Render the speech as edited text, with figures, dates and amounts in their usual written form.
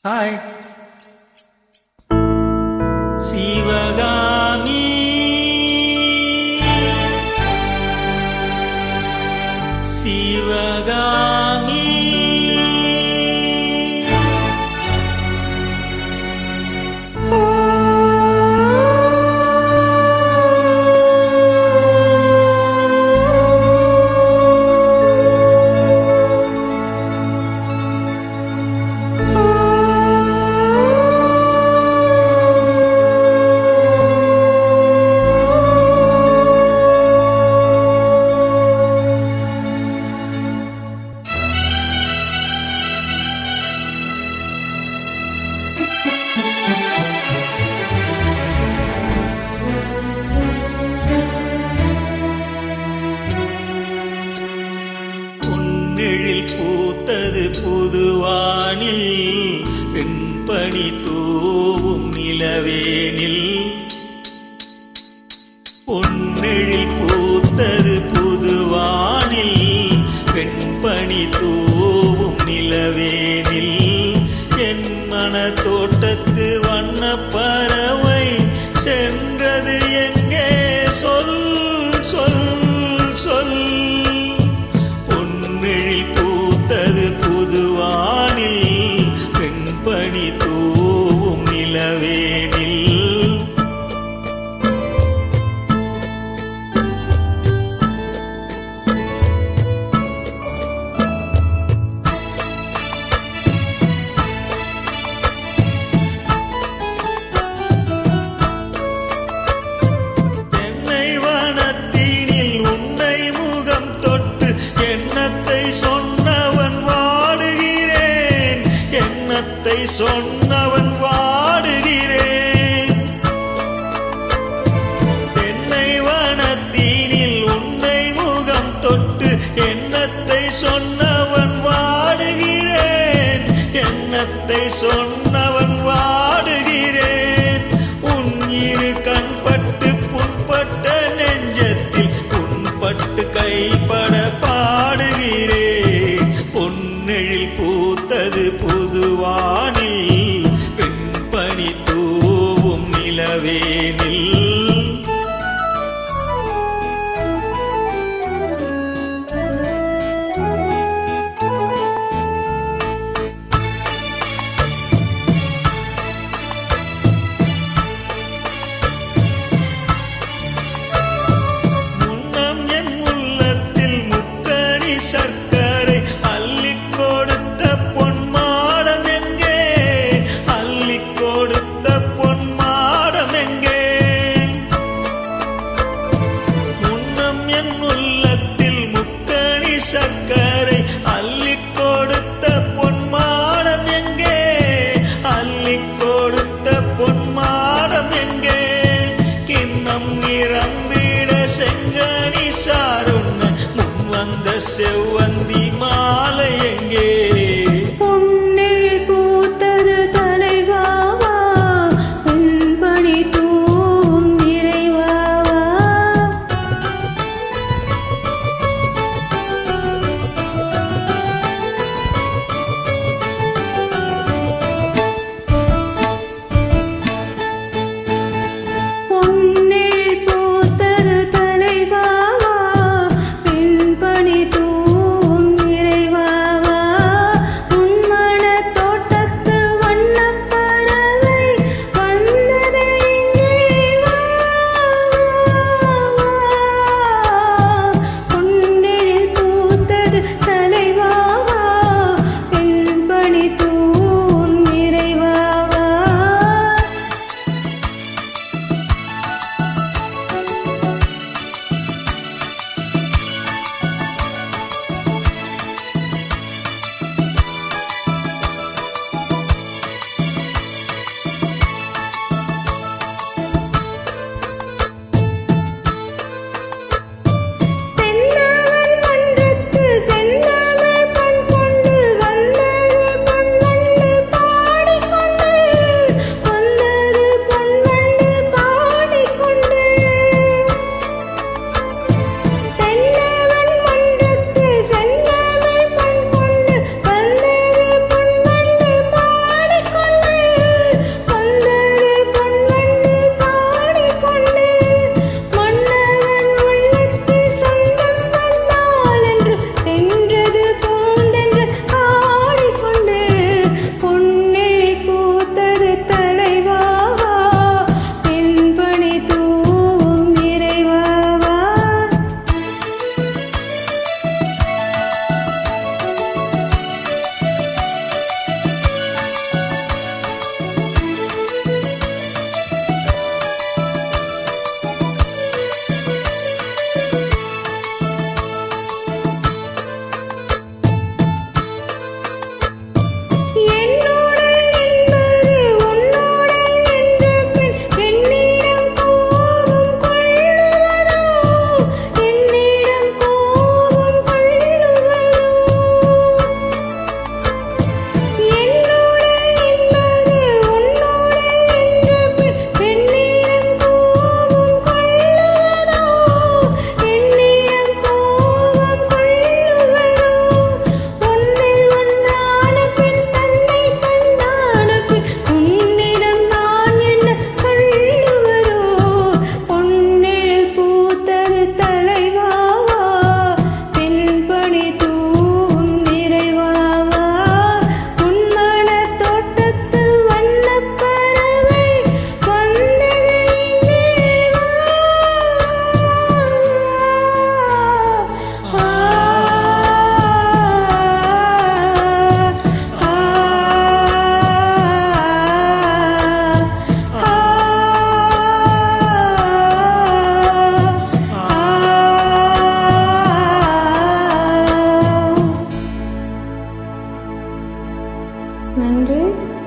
Hi Sivakami Sivakami பொன்னெழில் பூத்தது புதுவானில் வெண்பனி தூவும் நிலவேனில் பொன்னெழில் பூத்தது புதுவானில் வெண்பனி தூவும் நிலவேனில் என் மன தோட்டத்து வண்ண பறவை சென்றது எங்கே சொல் சொல் சொல் பொன்னெழில் பூத்தது புதுவானில் வெண்பனி தூவும் நிலவேனில் சொன்னவன் வாடுகிறேன் எண்ணத்தை சொன்னவன் வாடுகிறேன் என்னை வனத்தீனில் உன்னை முகம் தொட்டு எண்ணத்தை சொன்னவன் வாடுகிறேன் எண்ணத்தை சொன்னவன் வாடுகிறேன் உன் இரு கண்பட்டு புண்பட்ட நெஞ்சத்தில் புண்பட்டு கைப்பட பாடுகிறேன் பொன்னெழில் பூத்தது புதுவானில் வெண்பனி தூவும் நிலவேனில் சர்க்கரை அள்ளி கொடுத்த பொன்மாடம் எங்கே அள்ளி கொடுத்த பொன்மாடம் எங்கே முன்னம் என் உள்ளத்தில் முக்கணி சர்க்கரை அள்ளி கொடுத்த பொன்மாடம் எங்கே அள்ளி கொடுத்த பொன்மாடம் எங்கே கிண்ணம் நிரம்பிட செங்கனி சாருண்ண வந்த செவ்வந்தி மாலை எங்கே பொன்னெழில் பூத்தது தலைவாவா வெண்பனி தூவும் நிறைவாவா பொன்னெழில் பூத்தது தலைவாவா வாழ்த்துகிறேன்.